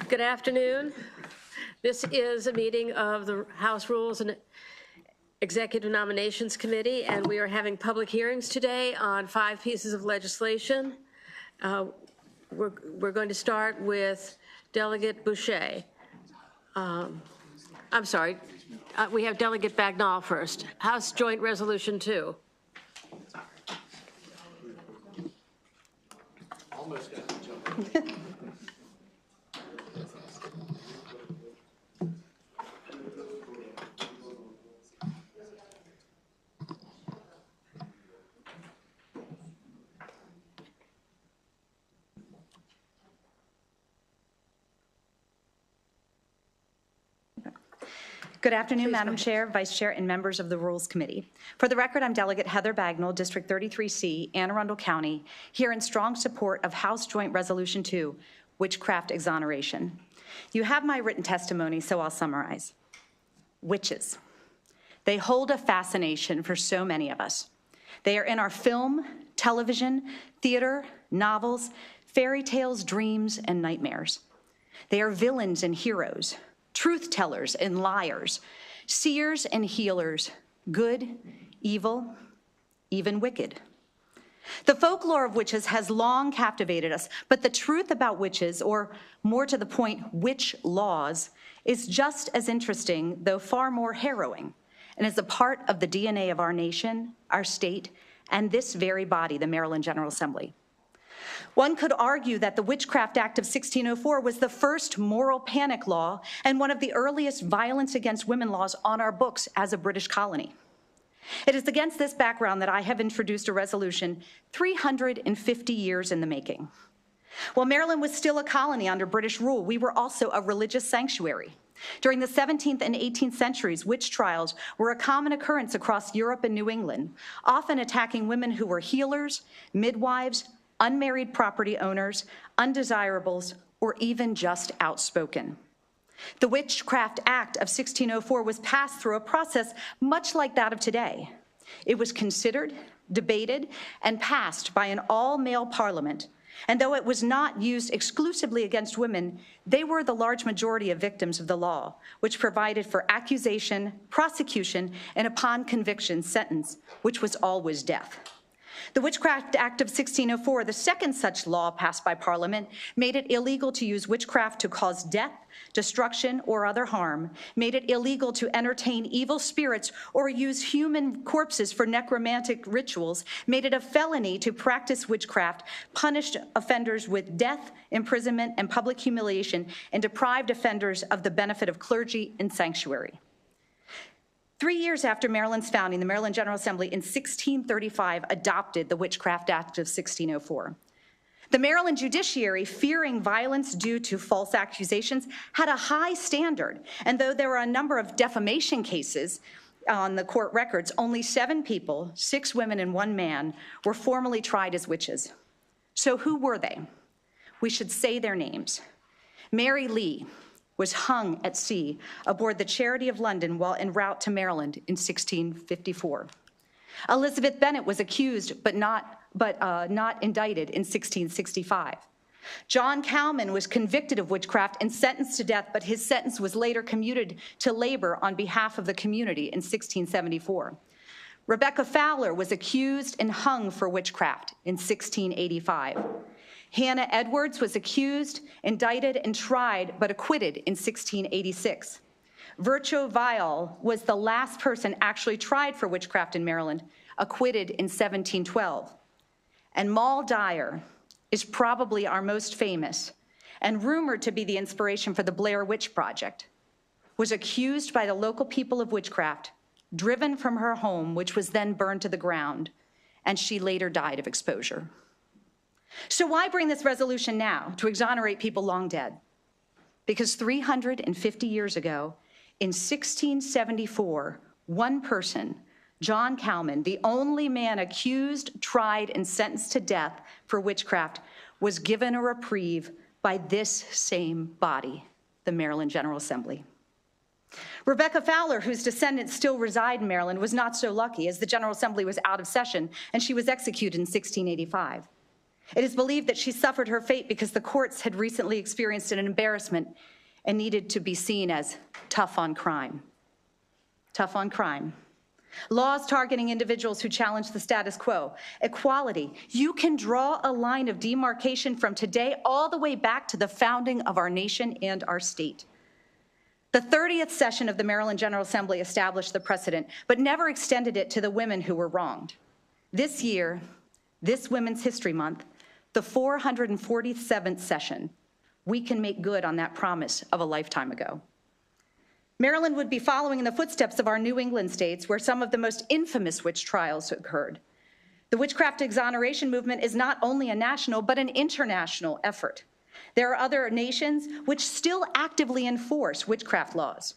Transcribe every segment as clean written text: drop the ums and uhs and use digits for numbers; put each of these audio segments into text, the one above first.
Good afternoon. This is a meeting of the House Rules and Executive Nominations Committee, and we are having public hearings today on 5 pieces of legislation. We're going to start with Delegate Boucher. I'm sorry, we have Delegate Bagnall first. House Joint Resolution 2. Almost got to jump. Good afternoon, Madam Chair, Vice Chair, and members of the Rules Committee. For the record, I'm Delegate Heather Bagnall, District 33C, Anne Arundel County, here in strong support of House Joint Resolution 2, Witchcraft Exoneration. You have my written testimony, so I'll summarize. Witches. They hold a fascination for so many of us. They are in our film, television, theater, novels, fairy tales, dreams, and nightmares. They are villains and heroes, truth tellers and liars, seers and healers, good, evil, even wicked. The folklore of witches has long captivated us, but the truth about witches, or more to the point, witch laws, is just as interesting, though far more harrowing, and is a part of the DNA of our nation, our state, and this very body, the Maryland General Assembly. One could argue that the Witchcraft Act of 1604 was the first moral panic law and one of the earliest violence against women laws on our books as a British colony. It is against this background that I have introduced a resolution 350 years in the making. While Maryland was still a colony under British rule, we were also a religious sanctuary. During the 17th and 18th centuries, witch trials were a common occurrence across Europe and New England, often attacking women who were healers, midwives, unmarried property owners, undesirables, or even just outspoken. The Witchcraft Act of 1604 was passed through a process much like that of today. It was considered, debated, and passed by an all-male parliament, and though it was not used exclusively against women, they were the large majority of victims of the law, which provided for accusation, prosecution, and upon conviction, sentence, which was always death. The Witchcraft Act of 1604, the second such law passed by Parliament, made it illegal to use witchcraft to cause death, destruction, or other harm, made it illegal to entertain evil spirits or use human corpses for necromantic rituals, made it a felony to practice witchcraft, punished offenders with death, imprisonment, and public humiliation, and deprived offenders of the benefit of clergy and sanctuary. 3 years after Maryland's founding, the Maryland General Assembly in 1635 adopted the Witchcraft Act of 1604. The Maryland judiciary, fearing violence due to false accusations, had a high standard, and though there were a number of defamation cases on the court records, only 7 people, 6 women and 1 man, were formally tried as witches. So who were they? We should say their names. Mary Lee was hung at sea aboard the Charity of London while en route to Maryland in 1654. Elizabeth Bennet was accused but not indicted in 1665. John Cowman was convicted of witchcraft and sentenced to death, but his sentence was later commuted to labor on behalf of the community in 1674. Rebecca Fowler was accused and hung for witchcraft in 1685. Hannah Edwards was accused, indicted, and tried, but acquitted in 1686. Virchow Vial was the last person actually tried for witchcraft in Maryland, acquitted in 1712. And Maul Dyer is probably our most famous and rumored to be the inspiration for the Blair Witch Project, was accused by the local people of witchcraft, driven from her home, which was then burned to the ground, and she later died of exposure. So why bring this resolution now to exonerate people long dead? Because 350 years ago, in 1674, one person, John Cowman, the only man accused, tried, and sentenced to death for witchcraft, was given a reprieve by this same body, the Maryland General Assembly. Rebecca Fowler, whose descendants still reside in Maryland, was not so lucky, as the General Assembly was out of session and she was executed in 1685. It is believed that she suffered her fate because the courts had recently experienced an embarrassment and needed to be seen as tough on crime. Tough on crime. Laws targeting individuals who challenge the status quo. Equality. You can draw a line of demarcation from today all the way back to the founding of our nation and our state. The 30th session of the Maryland General Assembly established the precedent, but never extended it to the women who were wronged. This year, this Women's History Month, the 447th session, we can make good on that promise of a lifetime ago. Maryland would be following in the footsteps of our New England states, where some of the most infamous witch trials occurred. The witchcraft exoneration movement is not only a national, but an international effort. There are other nations which still actively enforce witchcraft laws.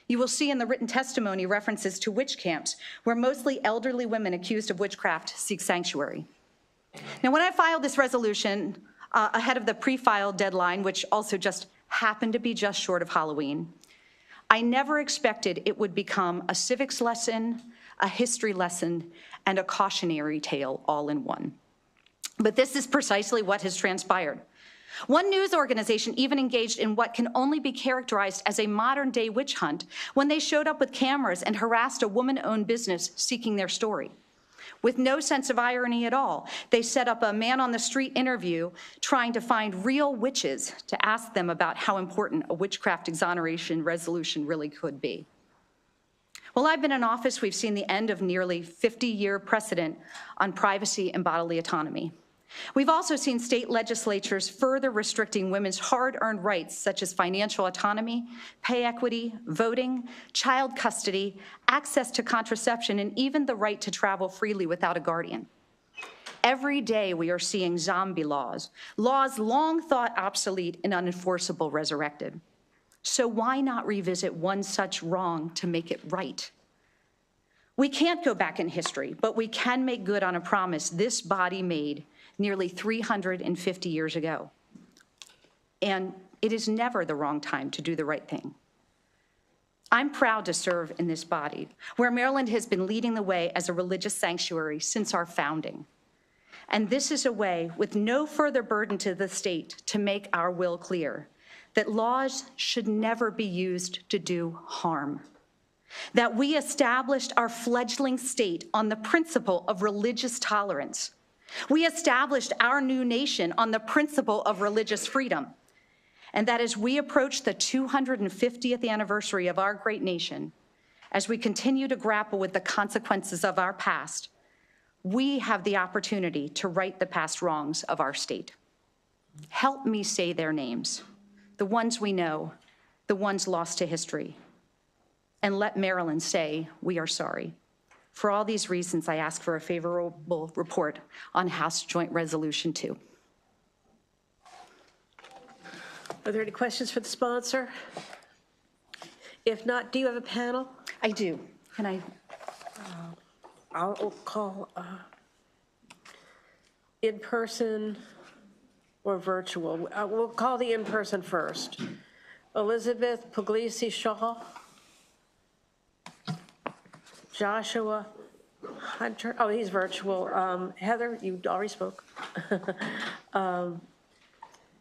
You will see in the written testimony references to witch camps, where mostly elderly women accused of witchcraft seek sanctuary. Now, when I filed this resolution ahead of the pre-filed deadline, which also just happened to be just short of Halloween, I never expected it would become a civics lesson, a history lesson, and a cautionary tale all in one. But this is precisely what has transpired. One news organization even engaged in what can only be characterized as a modern-day witch hunt when they showed up with cameras and harassed a woman-owned business seeking their story. With no sense of irony at all, they set up a man-on-the-street interview trying to find real witches to ask them about how important a witchcraft exoneration resolution really could be. While I've been in office, we've seen the end of nearly 50-year precedent on privacy and bodily autonomy. We've also seen state legislatures further restricting women's hard-earned rights, such as financial autonomy, pay equity, voting, child custody, access to contraception, and even the right to travel freely without a guardian. Every day we are seeing zombie laws, laws long thought obsolete and unenforceable resurrected. So why not revisit one such wrong to make it right? We can't go back in history, but we can make good on a promise this body made nearly 350 years ago. And it is never the wrong time to do the right thing. I'm proud to serve in this body, where Maryland has been leading the way as a religious sanctuary since our founding. And this is a way with no further burden to the state to make our will clear, that laws should never be used to do harm. That we established our fledgling state on the principle of religious tolerance. We established our new nation on the principle of religious freedom. And that as we approach the 250th anniversary of our great nation, as we continue to grapple with the consequences of our past, we have the opportunity to right the past wrongs of our state. Help me say their names, the ones we know, the ones lost to history, and let Maryland say we are sorry. For all these reasons, I ask for a favorable report on House Joint Resolution 2. Are there any questions for the sponsor? If not, do you have a panel? I do. Can I? I'll call in-person or virtual. We'll call the in-person first. Elizabeth Puglisi Shaw. Joshua Hunter, oh, he's virtual. Heather, you already spoke.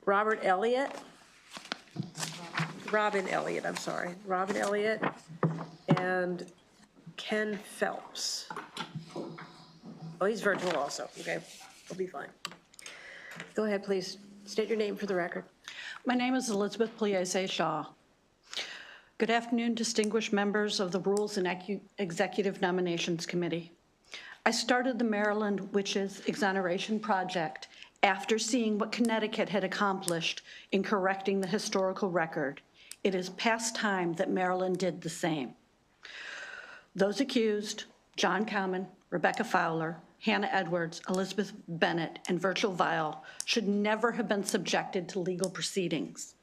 Robin Elliott, I'm sorry. Robin Elliott and Ken Phelps. Oh, he's virtual also, okay, we'll be fine. Go ahead, please. State your name for the record. My name is Elizabeth Puglisi Shaw. Good afternoon, distinguished members of the Rules and Executive Nominations Committee. I started the Maryland Witches Exoneration Project after seeing what Connecticut had accomplished in correcting the historical record. It is past time that Maryland did the same. Those accused, John Common, Rebecca Fowler, Hannah Edwards, Elizabeth Bennett, and Virgil Vial, should never have been subjected to legal proceedings.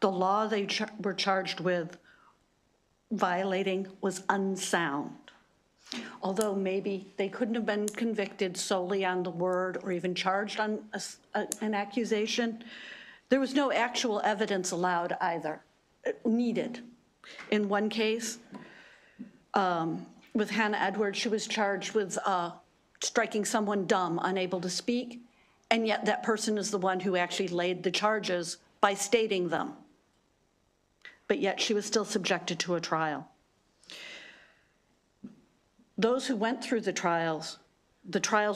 The law they were charged with violating was unsound. Although maybe they couldn't have been convicted solely on the word or even charged on an accusation, there was no actual evidence allowed either, needed. In one case, with Hannah Edwards, she was charged with striking someone dumb, unable to speak, and yet that person is the one who actually laid the charges by stating them. But yet she was still subjected to a trial. Those who went through the trials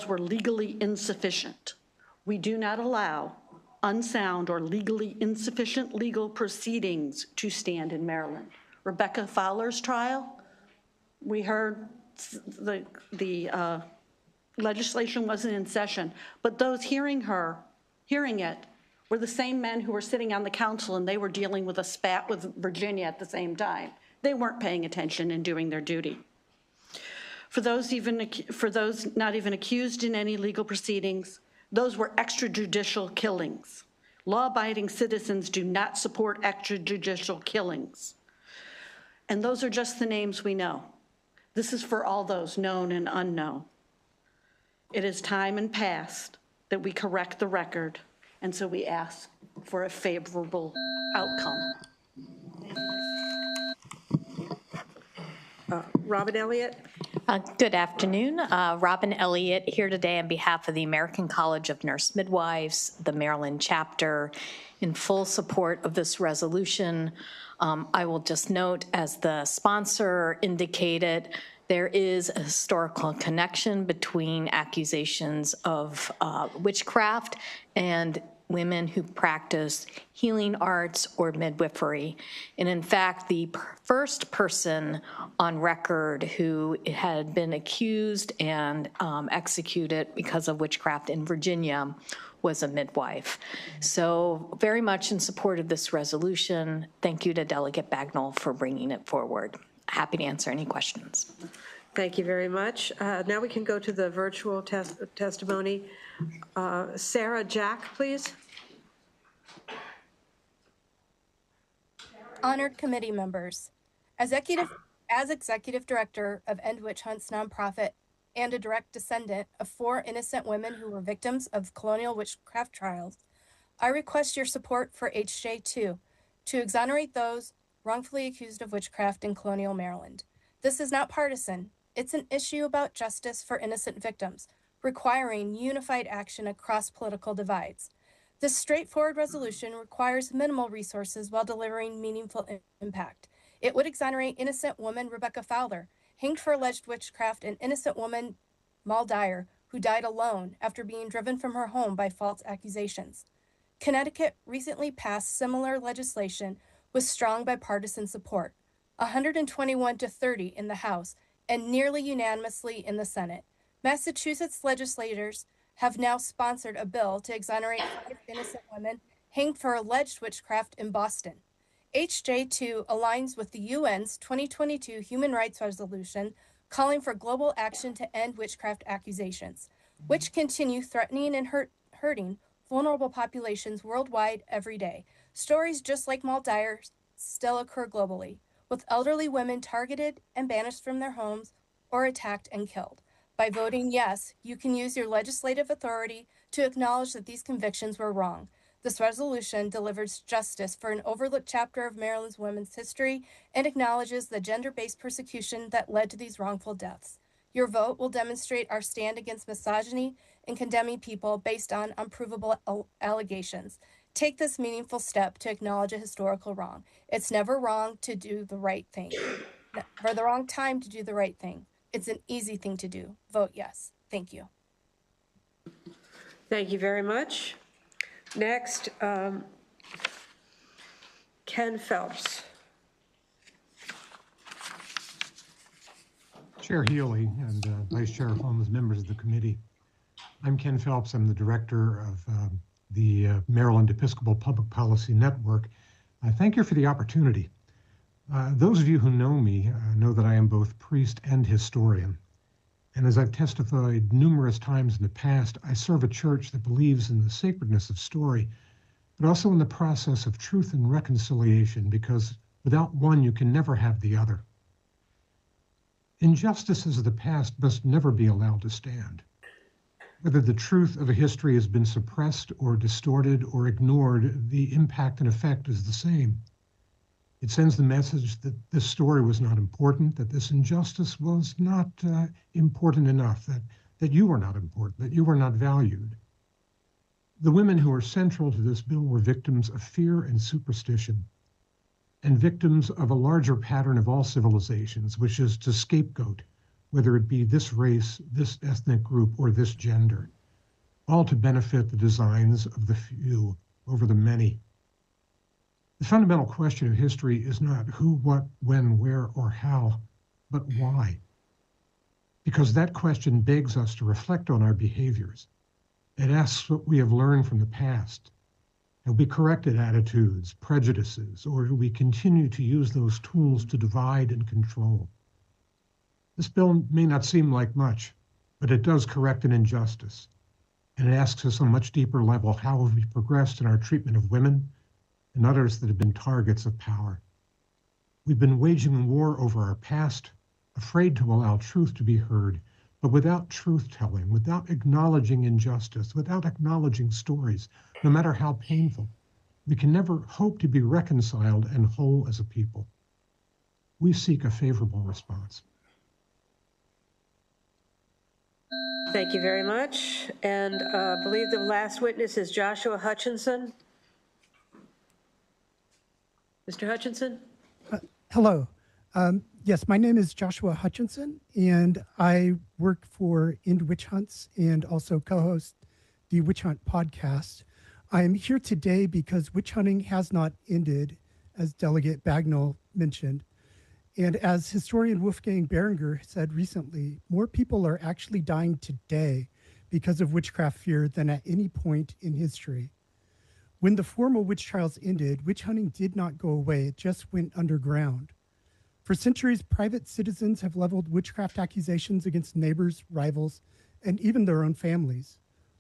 were legally insufficient. We do not allow unsound or legally insufficient legal proceedings to stand in Maryland. Rebecca Fowler's trial, we heard the legislation wasn't in session, but those hearing it, were the same men who were sitting on the council, and they were dealing with a spat with Virginia at the same time. They weren't paying attention and doing their duty. For those not even accused in any legal proceedings, those were extrajudicial killings. Law-abiding citizens do not support extrajudicial killings. And those are just the names we know. This is for all those known and unknown. It is time and past that we correct the record, and so we ask for a favorable outcome. Robin Elliott? Good afternoon. Robin Elliott here today on behalf of the American College of Nurse Midwives, the Maryland chapter, in full support of this resolution. I will just note, as the sponsor indicated, there is a historical connection between accusations of witchcraft and women who practice healing arts or midwifery. And in fact, the first person on record who had been accused and executed because of witchcraft in Virginia was a midwife. So very much in support of this resolution. Thank you to Delegate Bagnall for bringing it forward. Happy to answer any questions. Thank you very much. Now we can go to the virtual testimony. Sarah Jack, please. Honored committee members, as executive director of End Witch Hunts nonprofit and a direct descendant of 4 innocent women who were victims of colonial witchcraft trials, I request your support for HJ2 to exonerate those wrongfully accused of witchcraft in colonial Maryland. This is not partisan. It's an issue about justice for innocent victims, requiring unified action across political divides. This straightforward resolution requires minimal resources while delivering meaningful impact. It would exonerate innocent woman Rebecca Fowler, hanged for alleged witchcraft, and innocent woman Mal Dyer, who died alone after being driven from her home by false accusations. Connecticut recently passed similar legislation with strong bipartisan support, 121-30 in the House, and nearly unanimously in the Senate. Massachusetts legislators have now sponsored a bill to exonerate 5 innocent women hanged for alleged witchcraft in Boston. HJ2 aligns with the UN's 2022 Human Rights Resolution calling for global action to end witchcraft accusations, which continue threatening and hurting vulnerable populations worldwide every day. Stories just like Mal Dyer still occur globally, with elderly women targeted and banished from their homes or attacked and killed. By voting yes, you can use your legislative authority to acknowledge that these convictions were wrong. This resolution delivers justice for an overlooked chapter of Maryland's women's history and acknowledges the gender-based persecution that led to these wrongful deaths. Your vote will demonstrate our stand against misogyny and condemning people based on unprovable allegations. Take this meaningful step to acknowledge a historical wrong. It's never wrong to do the right thing, or the wrong time to do the right thing. It's an easy thing to do. Vote yes. Thank you. Thank you very much. Next, Ken Phelps. Chair Healy and Vice Chair Holmes, members of the committee. I'm Ken Phelps. I'm the director of the Maryland Episcopal Public Policy Network. Thank you for the opportunity. Those of you who know me know that I am both priest and historian. And as I've testified numerous times in the past, I serve a church that believes in the sacredness of story, but also in the process of truth and reconciliation, because without one, you can never have the other. Injustices of the past must never be allowed to stand. Whether the truth of a history has been suppressed or distorted or ignored, the impact and effect is the same. It sends the message that this story was not important, that this injustice was not important enough, that you were not important, that you were not valued. The women who are central to this bill were victims of fear and superstition, and victims of a larger pattern of all civilizations, which is to scapegoat, whether it be this race, this ethnic group, or this gender, all to benefit the designs of the few over the many. The fundamental question of history is not who, what, when, where, or how, but why. Because that question begs us to reflect on our behaviors. It asks what we have learned from the past. Have we corrected attitudes, prejudices, or do we continue to use those tools to divide and control? This bill may not seem like much, but it does correct an injustice. And it asks us on a much deeper level, how have we progressed in our treatment of women and others that have been targets of power? We've been waging a war over our past, afraid to allow truth to be heard, but without truth-telling, without acknowledging injustice, without acknowledging stories, no matter how painful, we can never hope to be reconciled and whole as a people. We seek a favorable response. Thank you very much. And I believe the last witness is Joshua Hutchinson. Mr. Hutchinson? Hello. Yes, my name is Joshua Hutchinson, and I work for End Witch Hunts and also co-host the Witch Hunt podcast. I am here today because witch hunting has not ended, as Delegate Bagnall mentioned. And as historian Wolfgang Berenger said recently, more people are actually dying today because of witchcraft fear than at any point in history. When the formal witch trials ended, witch hunting did not go away, it just went underground. For centuries, private citizens have leveled witchcraft accusations against neighbors, rivals, and even their own families,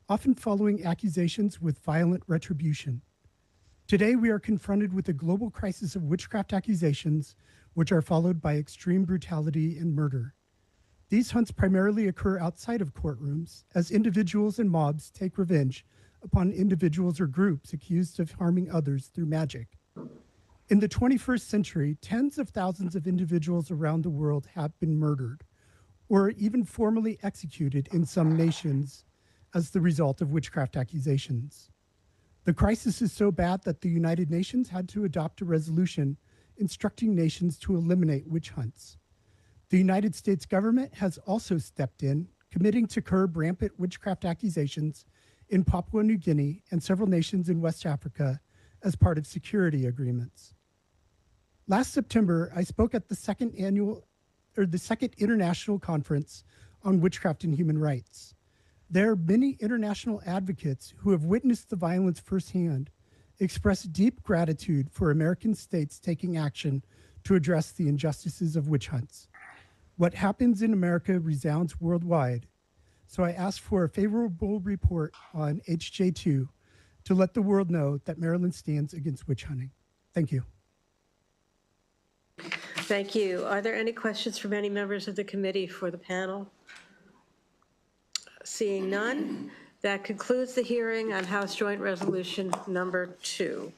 often following accusations with violent retribution. Today, we are confronted with a global crisis of witchcraft accusations, which are followed by extreme brutality and murder. These hunts primarily occur outside of courtrooms, as individuals and mobs take revenge upon individuals or groups accused of harming others through magic. In the 21st century, tens of thousands of individuals around the world have been murdered, or even formally executed in some nations as the result of witchcraft accusations. The crisis is so bad that the United Nations had to adopt a resolution instructing nations to eliminate witch hunts. The United States government has also stepped in, committing to curb rampant witchcraft accusations in Papua New Guinea and several nations in West Africa as part of security agreements. Last September, I spoke at the second International Conference on Witchcraft and Human Rights. There are many international advocates who have witnessed the violence firsthand, express deep gratitude for American states taking action to address the injustices of witch hunts. What happens in America resounds worldwide, so I asked for a favorable report on HJ2 to let the world know that Maryland stands against witch hunting. Thank you. Thank you. Are there any questions from any members of the committee for the panel? Seeing none, that concludes the hearing on House Joint Resolution number 2.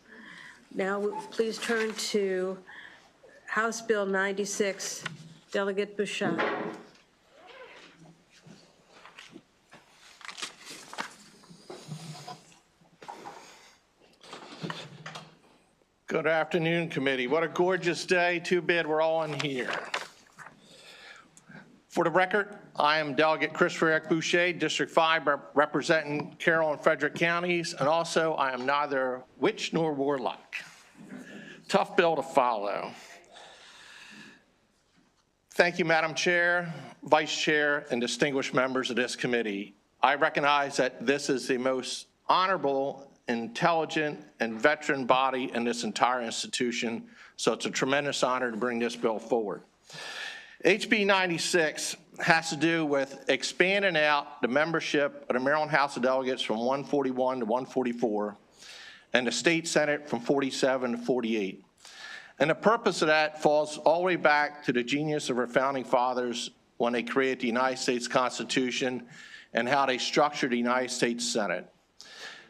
Now, please turn to House Bill 96, Delegate Bouchard. Good afternoon, committee. What a gorgeous day. Too bad we're all in here. For the record, I am Delegate Christopher Boucher, District 5, representing Carroll and Frederick counties, and also I am neither witch nor warlock. Tough bill to follow. Thank you, Madam Chair, Vice Chair, and distinguished members of this committee. I recognize that this is the most honorable, intelligent, and veteran body in this entire institution, so it's a tremendous honor to bring this bill forward. HB 96 has to do with expanding out the membership of the Maryland House of Delegates from 141 to 144, and the State Senate from 47 to 48. And the purpose of that falls all the way back to the genius of our founding fathers when they created the United States Constitution and how they structured the United States Senate.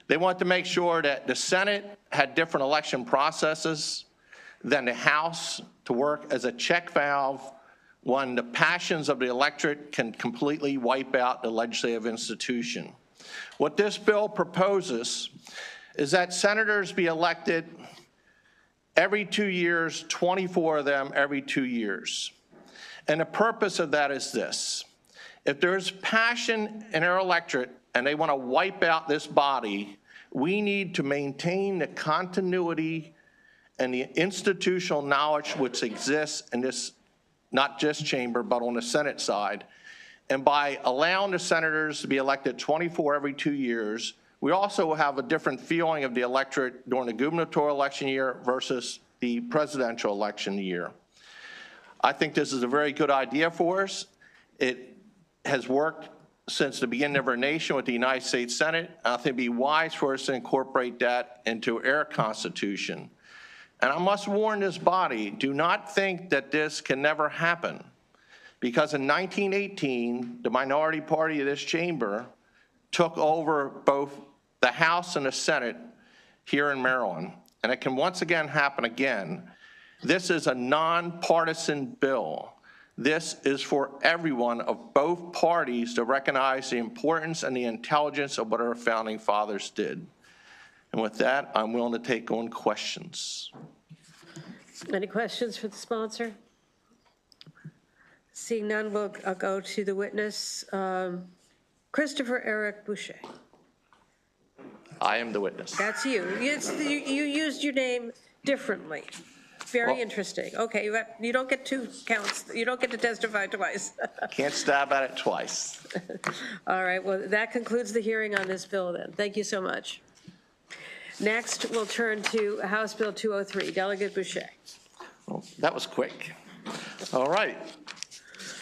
They wanted to make sure that the Senate had different election processes than the House to work as a check valve when the passions of the electorate can completely wipe out the legislative institution. What this bill proposes is that senators be elected every 2 years, 24 of them every 2 years. And the purpose of that is this. If there's passion in our electorate and they want to wipe out this body, we need to maintain the continuity and the institutional knowledge which exists in this, not just chamber, but on the Senate side. And by allowing the senators to be elected 24 every 2 years, we also have a different feeling of the electorate during the gubernatorial election year versus the presidential election year. I think this is a very good idea for us. It has worked since the beginning of our nation with the United States Senate. I think it'd be wise for us to incorporate that into our Constitution. And I must warn this body, do not think that this can never happen. Because in 1918, the minority party of this chamber took over both the House and the Senate here in Maryland. And it can once again happen again. This is a nonpartisan bill. This is for everyone of both parties to recognize the importance and the intelligence of what our founding fathers did. And with that, I'm willing to take on questions. Any questions for the sponsor? Seeing none, I'll go to the witness. Christopher Eric Boucher. I am the witness. That's you. You used your name differently. Very interesting. Okay, you don't get 2 counts. You don't get to testify twice. Can't stab at it twice. All right, well, that concludes the hearing on this bill then. Thank you so much. Next, we'll turn to House Bill 203. Delegate Boucher. Well, that was quick. All right.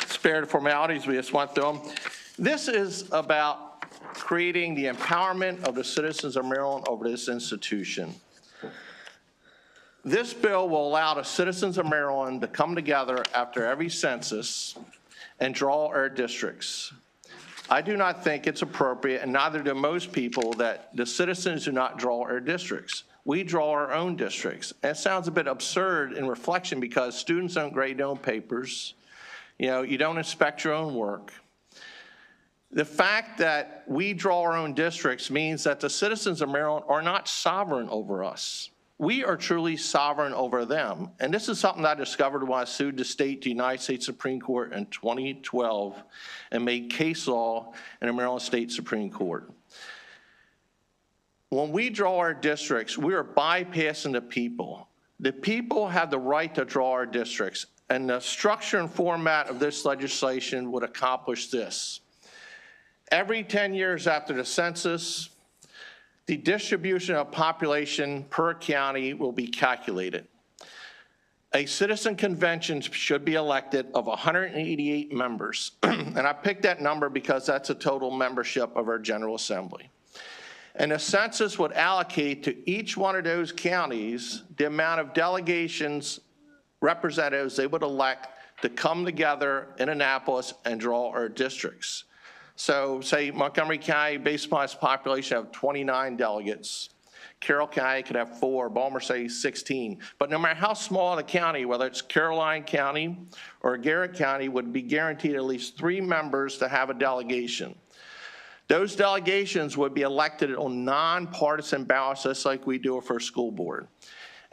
Spare the formalities, we just went through them. This is about creating the empowerment of the citizens of Maryland over this institution. This bill will allow the citizens of Maryland to come together after every census and draw our districts. I do not think it's appropriate, and neither do most people, that the citizens do not draw our districts. We draw our own districts. And it sounds a bit absurd in reflection because students don't grade their own papers. You know, you don't inspect your own work. The fact that we draw our own districts means that the citizens of Maryland are not sovereign over us. We are truly sovereign over them. And this is something I discovered when I sued the United States Supreme Court in 2012 and made case law in the Maryland State Supreme Court. When we draw our districts, we are bypassing the people. The people have the right to draw our districts, and the structure and format of this legislation would accomplish this. Every 10 years after the census, the distribution of population per county will be calculated. A citizen convention should be elected of 188 members. And I picked that number because that's the total membership of our General Assembly. And the census would allocate to each one of those counties the amount of delegations, representatives they would elect to come together in Annapolis and draw our districts. So say Montgomery County, based upon its population, have 29 delegates. Carroll County could have 4, Baltimore say 16. But no matter how small the county, whether it's Caroline County or Garrett County, would be guaranteed at least 3 members to have a delegation. Those delegations would be elected on nonpartisan ballots, just like we do for a school board.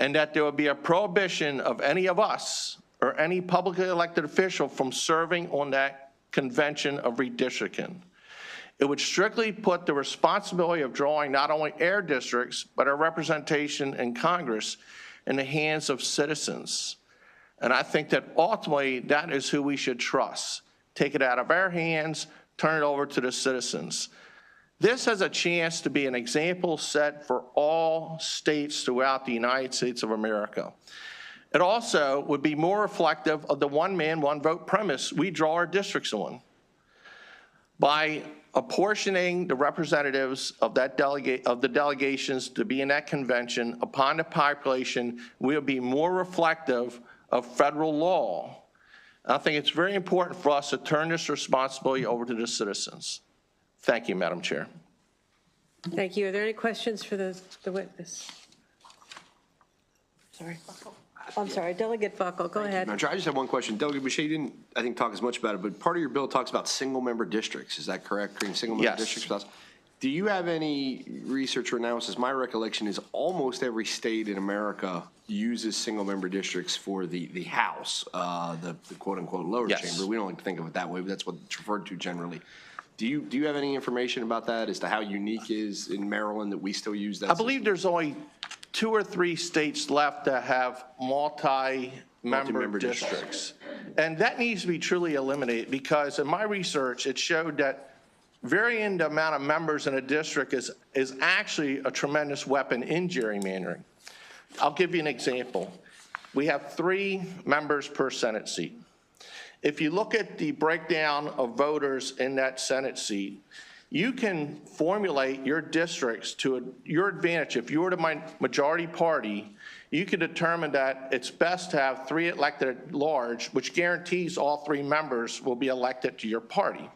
And that there would be a prohibition of any of us or any publicly elected official from serving on that convention of redistricting. It would strictly put the responsibility of drawing not only our districts, but our representation in Congress in the hands of citizens. And I think that ultimately that is who we should trust. Take it out of our hands, turn it over to the citizens. This has a chance to be an example set for all states throughout the United States of America. It also would be more reflective of the one man, one vote premise we draw our districts on. By apportioning the representatives of that the delegations to be in that convention upon the population, we'll be more reflective of federal law. I think it's very important for us to turn this responsibility over to the citizens. Thank you, Madam Chair. Thank you. Are there any questions for the witness? Sorry. I'm sorry, Delegate Buckle, go ahead. I just have one question. Delegate Boucher, you didn't, I think, talk as much about it, but part of your bill talks about single-member districts. Is that correct? Creating single-member districts? Do you have any research or analysis? My recollection is almost every state in America uses single-member districts for the House, the quote-unquote lower Yes. chamber. We don't like to think of it that way, but that's what it's referred to generally. Do you have any information about that as to how unique is in Maryland that we still use that? I believe there's only 2 or 3 states left that have multi-member districts. And that needs to be truly eliminated, because in my research, it showed that varying the amount of members in a district is actually a tremendous weapon in gerrymandering. I'll give you an example. We have 3 members per Senate seat. If you look at the breakdown of voters in that Senate seat, you can formulate your districts to your advantage. If you're the majority party, you can determine that it's best to have 3 elected at large, which guarantees all 3 members will be elected to your party.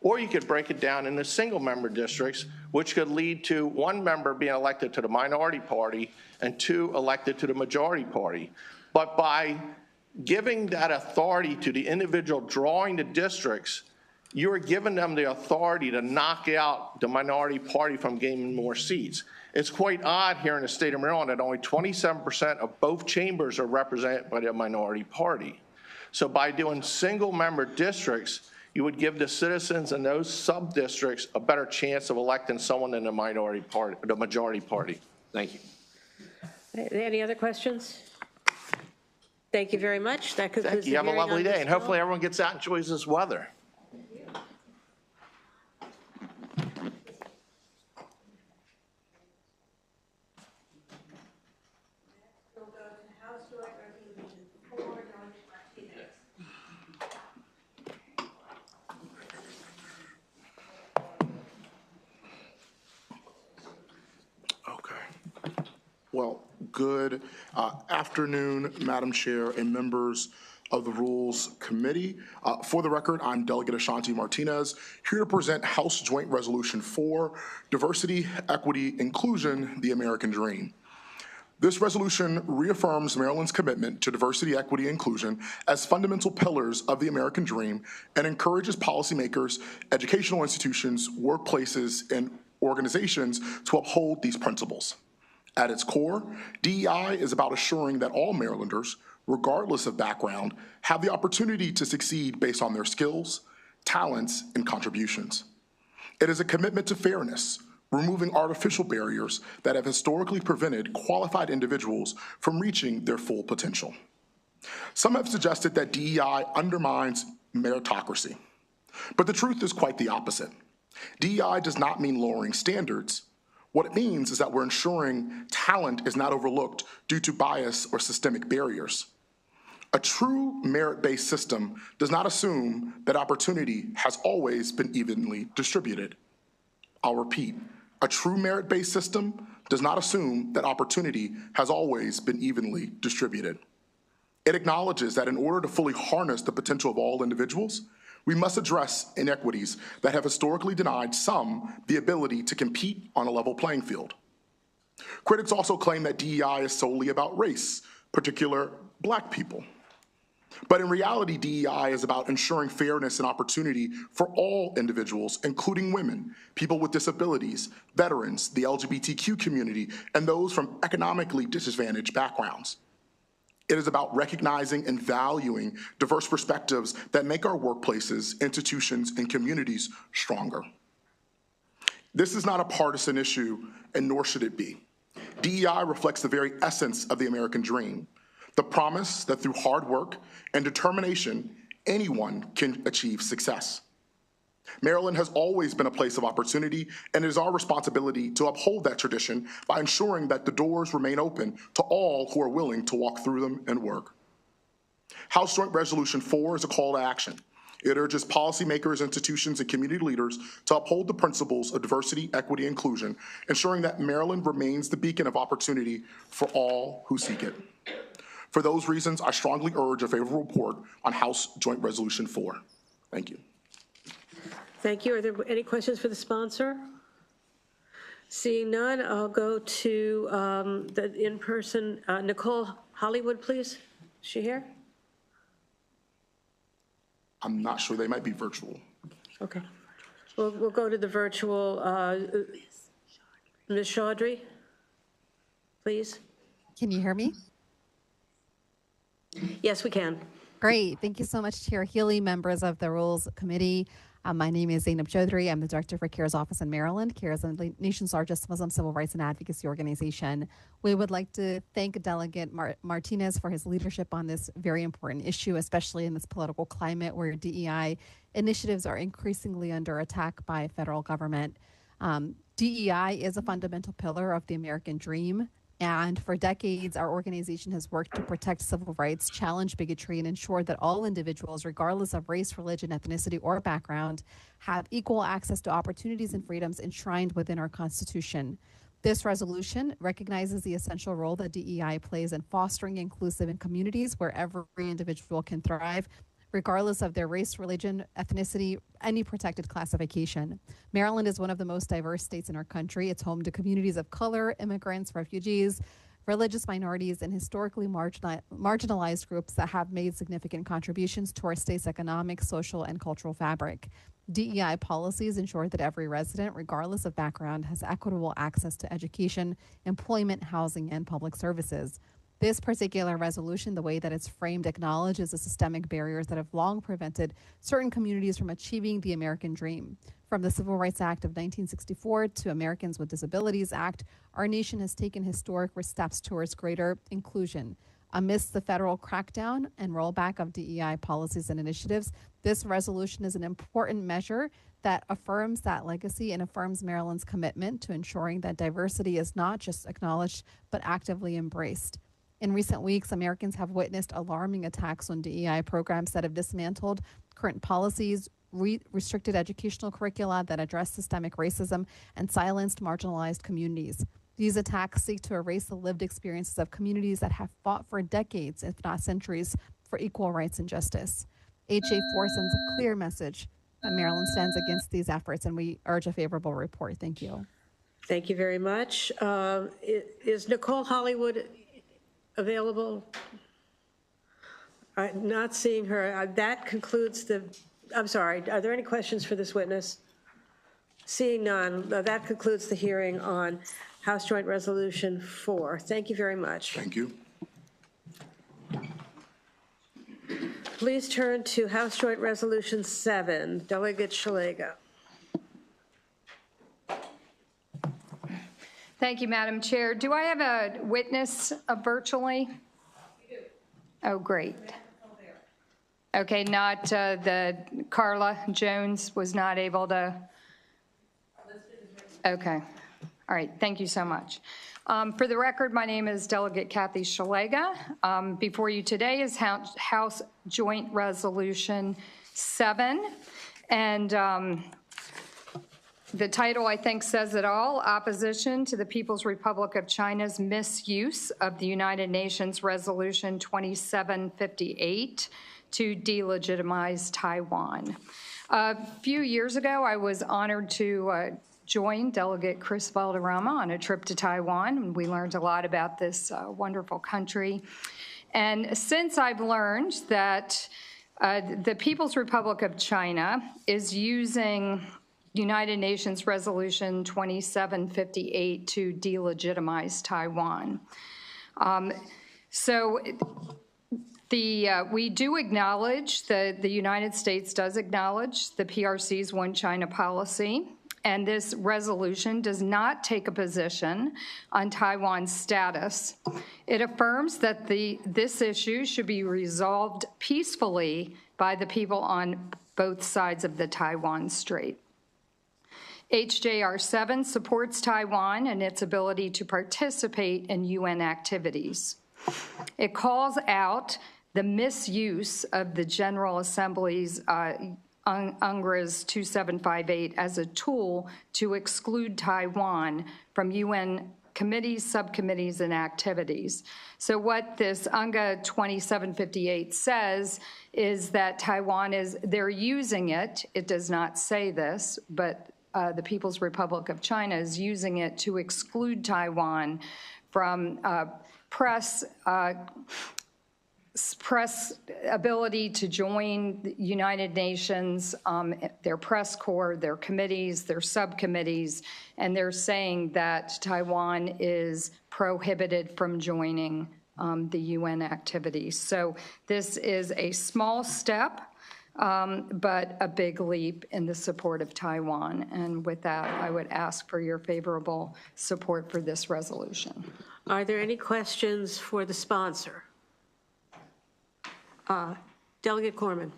Or you could break it down into single-member districts, which could lead to 1 member being elected to the minority party and 2 elected to the majority party. But by giving that authority to the individual drawing the districts, you're giving them the authority to knock out the minority party from gaining more seats. It's quite odd here in the state of Maryland that only 27% of both chambers are represented by the minority party. So by doing single-member districts, you would give the citizens in those sub-districts a better chance of electing someone in the minority party, the majority party. Thank you. Any other questions? Thank you very much. That concludes the You have a hearing on lovely day, this and hopefully bill. everyone gets out and enjoys this weather. Okay. Well, good afternoon, Madam Chair and members of the Rules Committee. For the record, I'm Delegate Ashanti Martinez, here to present House Joint Resolution 4, Diversity, Equity, Inclusion, the American Dream. This resolution reaffirms Maryland's commitment to diversity, equity, and inclusion as fundamental pillars of the American dream and encourages policymakers, educational institutions, workplaces, and organizations to uphold these principles. At its core, DEI is about assuring that all Marylanders, regardless of background, have the opportunity to succeed based on their skills, talents, and contributions. It is a commitment to fairness, removing artificial barriers that have historically prevented qualified individuals from reaching their full potential. Some have suggested that DEI undermines meritocracy, but the truth is quite the opposite. DEI does not mean lowering standards. What it means is that we're ensuring talent is not overlooked due to bias or systemic barriers. A true merit-based system does not assume that opportunity has always been evenly distributed. I'll repeat, a true merit-based system does not assume that opportunity has always been evenly distributed. It acknowledges that in order to fully harness the potential of all individuals, we must address inequities that have historically denied some the ability to compete on a level playing field. Critics also claim that DEI is solely about race, particular Black people. But in reality, DEI is about ensuring fairness and opportunity for all individuals, including women, people with disabilities, veterans, the LGBTQ community, and those from economically disadvantaged backgrounds. It is about recognizing and valuing diverse perspectives that make our workplaces, institutions, and communities stronger. This is not a partisan issue, and nor should it be. DEI reflects the very essence of the American dream, the promise that through hard work and determination, anyone can achieve success. Maryland has always been a place of opportunity, and it is our responsibility to uphold that tradition by ensuring that the doors remain open to all who are willing to walk through them and work. House Joint Resolution 4 is a call to action. It urges policymakers, institutions, and community leaders to uphold the principles of diversity, equity, and inclusion, ensuring that Maryland remains the beacon of opportunity for all who seek it. For those reasons, I strongly urge a favorable report on House Joint Resolution 4. Thank you. Thank you. Are there any questions for the sponsor? Seeing none, I'll go to the in-person. Nicole Hollywood, please. Is she here? I'm not sure. They might be virtual. Okay. We'll go to the virtual, Ms. Chaudhry, please. Can you hear me? Yes, we can. Great. Thank you so much, Chair Healy, members of the Rules Committee. My name is Zainab Chaudhry. I'm the director for CARE's office in Maryland. CARE is the nation's largest Muslim civil rights and advocacy organization. We would like to thank Delegate Martinez for his leadership on this very important issue, especially in this political climate where DEI initiatives are increasingly under attack by federal government. DEI is a fundamental pillar of the American dream. And for decades, our organization has worked to protect civil rights, challenge bigotry, and ensure that all individuals, regardless of race, religion, ethnicity, or background, have equal access to opportunities and freedoms enshrined within our Constitution. This resolution recognizes the essential role that DEI plays in fostering inclusive in communities where every individual can thrive, regardless of their race, religion, ethnicity, any protected classification. Maryland is one of the most diverse states in our country. It's home to communities of color, immigrants, refugees, religious minorities, and historically marginalized groups that have made significant contributions to our state's economic, social, and cultural fabric. DEI policies ensure that every resident, regardless of background, has equitable access to education, employment, housing, and public services. This particular resolution, the way that it's framed, acknowledges the systemic barriers that have long prevented certain communities from achieving the American dream. From the Civil Rights Act of 1964 to Americans with Disabilities Act, our nation has taken historic steps towards greater inclusion. Amidst the federal crackdown and rollback of DEI policies and initiatives, this resolution is an important measure that affirms that legacy and affirms Maryland's commitment to ensuring that diversity is not just acknowledged, but actively embraced. In recent weeks, Americans have witnessed alarming attacks on DEI programs that have dismantled current policies, restricted educational curricula that address systemic racism, and silenced marginalized communities. These attacks seek to erase the lived experiences of communities that have fought for decades, if not centuries, for equal rights and justice. HA4 sends a clear message that Maryland stands against these efforts, and we urge a favorable report. Thank you. Thank you very much. Is Nicole Hollywood available? I'm not seeing her. That concludes the, I'm sorry, are there any questions for this witness? Seeing none, that concludes the hearing on House Joint Resolution 4. Thank you very much. Thank you. Please turn to House Joint Resolution 7. Delegate Szeliga. Thank you, Madam Chair. Do I have a witness virtually? You do. Oh, great. Okay, not the Carla Jones was not able to. Okay. All right. Thank you so much. For the record, my name is Delegate Kathy Szeliga. Before you today is House Joint Resolution 7. And the title, I think, says it all: Opposition to the People's Republic of China's Misuse of the United Nations Resolution 2758 to Delegitimize Taiwan. A few years ago, I was honored to join Delegate Chris Valderrama on a trip to Taiwan, and we learned a lot about this wonderful country. And since I've learned that the People's Republic of China is using United Nations Resolution 2758 to delegitimize Taiwan. We do acknowledge that the United States does acknowledge the PRC's One China policy, and this resolution does not take a position on Taiwan's status. It affirms that this issue should be resolved peacefully by the people on both sides of the Taiwan Strait. HJR 7 supports Taiwan and its ability to participate in UN activities. It calls out the misuse of the General Assembly's UNGRA's 2758 as a tool to exclude Taiwan from UN committees, subcommittees, and activities. So what this UNGA 2758 says is that Taiwan they're using it. It does not say this, but the People's Republic of China is using it to exclude Taiwan from press press ability to join the United Nations, their press corps, their committees, their subcommittees, and they're saying that Taiwan is prohibited from joining the UN activities. So this is a small step, but a big leap in the support of Taiwan. And with that, I would ask for your favorable support for this resolution. Are there any questions for the sponsor? Delegate Corman.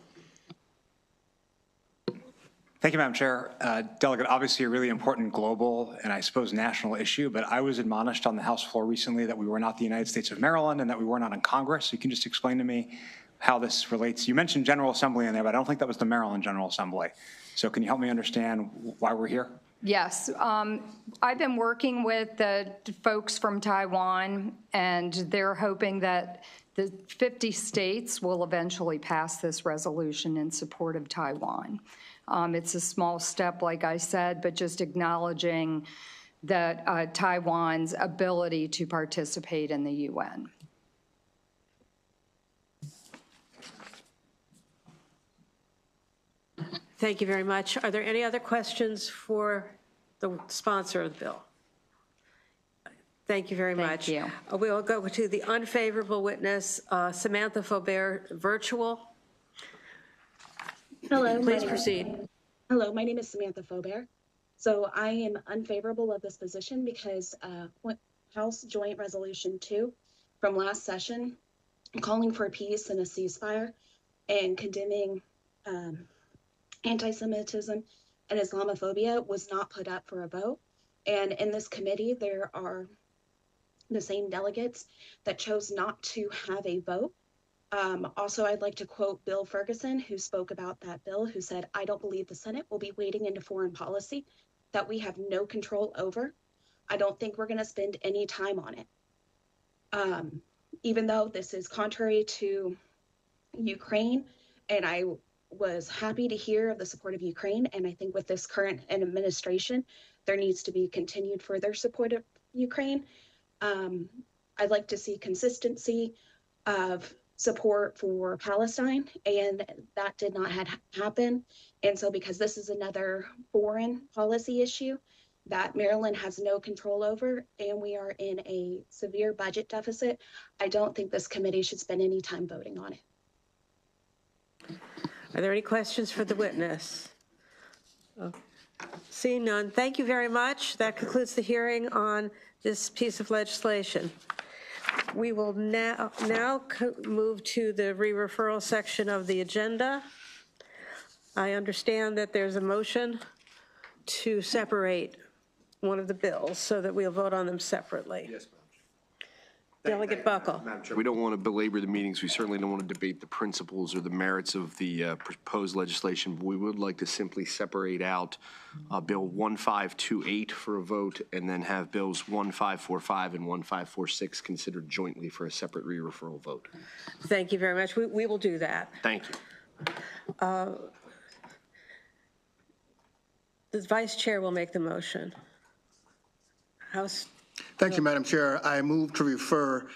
Thank you, Madam Chair. Delegate, obviously a really important global and I suppose national issue, but I was admonished on the House floor recently that we were not the United States of Maryland and that we were not in Congress. So you can just explain to me how this relates. You mentioned General Assembly in there, but I don't think that was the Maryland General Assembly. So can you help me understand why we're here? Yes, I've been working with the folks from Taiwan, and they're hoping that the 50 states will eventually pass this resolution in support of Taiwan. It's a small step, like I said, but just acknowledging that Taiwan's ability to participate in the UN. Thank you very much. Are there any other questions for the sponsor of the bill? Thank you very much. Thank you. We will go to the unfavorable witness, Samantha Faubert, virtual. Hello. Please proceed. Hello, my name is Samantha Faubert. So I am unfavorable of this position because House Joint Resolution 2 from last session calling for peace and a ceasefire and condemning anti-Semitism and Islamophobia was not put up for a vote. And in this committee, there are the same delegates that chose not to have a vote. Also, I'd like to quote Bill Ferguson, who spoke about that bill, who said, "I don't believe the Senate will be wading into foreign policy that we have no control over. I don't think we're going to spend any time on it." Even though this is contrary to Ukraine, and I was happy to hear of the support of Ukraine, and I think with this current administration, there needs to be continued further support of Ukraine. I'd like to see consistency of support for Palestine, and that did not happen. And so because this is another foreign policy issue that Maryland has no control over, and we are in a severe budget deficit, I don't think this committee should spend any time voting on it. Are there any questions for the witness? Seeing none, thank you very much. That concludes the hearing on this piece of legislation. We will now move to the re-referral section of the agenda. I understand that there's a motion to separate one of the bills so that we'll vote on them separately. Yes, ma'am. Delegate Buckle. Madam Chair, we don't want to belabor the meetings. We certainly don't want to debate the principles or the merits of the proposed legislation. But we would like to simply separate out Bill 1528 for a vote and then have Bills 1545 and 1546 considered jointly for a separate re-referral vote. Thank you very much. We will do that. Thank you. The Vice Chair will make the motion. Thank you, Madam Chair. I move to refer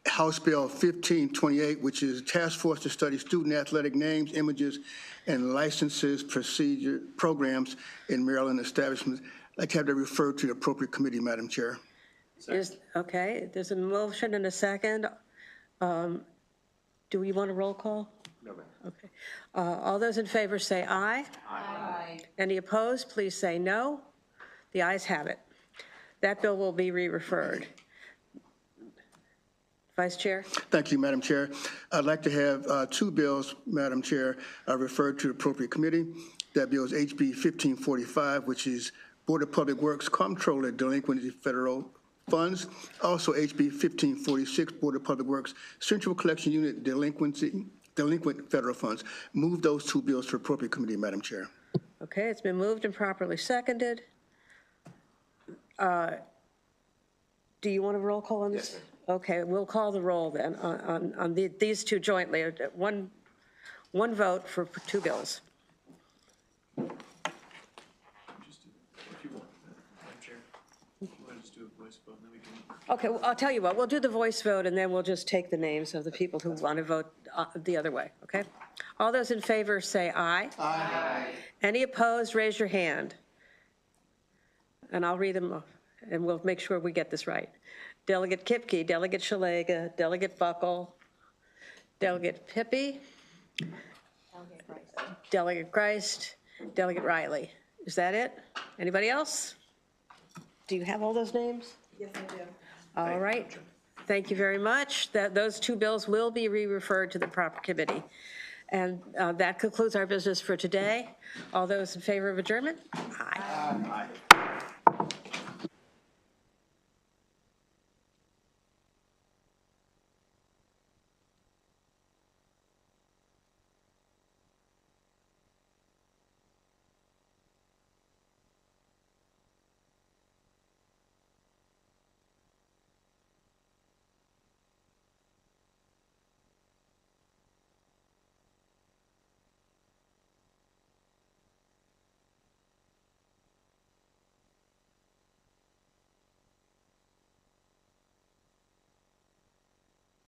House Bill 1528, which is Task Force to Study Student Athletic Names, Images, and Licenses Procedure Programs in Maryland Establishments. I'd like to have that referred to the appropriate committee, Madam Chair. Okay, there's a motion and a second. Do we want a roll call? No, ma'am. Okay. All those in favor say aye. Aye. Any opposed, please say no. The ayes have it. That bill will be re-referred. Vice Chair. Thank you, Madam Chair. I'd like to have two bills, Madam Chair, referred to the appropriate committee. That bill is HB 1545, which is Board of Public Works Comptroller Delinquency Federal Funds. Also HB 1546, Board of Public Works Central Collection Unit Delinquent Federal Funds. Move those two bills to appropriate committee, Madam Chair. Okay, it's been moved and properly seconded. Do you want a roll call on this? Yes, ma'am. Okay, we'll call the roll then on these two jointly. One vote for two bills. Just do, if you want, Madam Chair. You want to just do Okay, well, I'll tell you what, we'll do the voice vote, and then we'll just take the names of the people who want to vote the other way, okay? All those in favor say aye. Aye. Any opposed, raise your hand. And I'll read them, and we'll make sure we get this right. Delegate Kipke, Delegate Shalega, Delegate Buckle, Delegate Pippi, Delegate Greist, Delegate Riley. Is that it? Anybody else? Do you have all those names? Yes, I do. All right. Thank you very much. Those two bills will be re-referred to the proper committee. And that concludes our business for today. All those in favor of adjournment? Aye. Aye.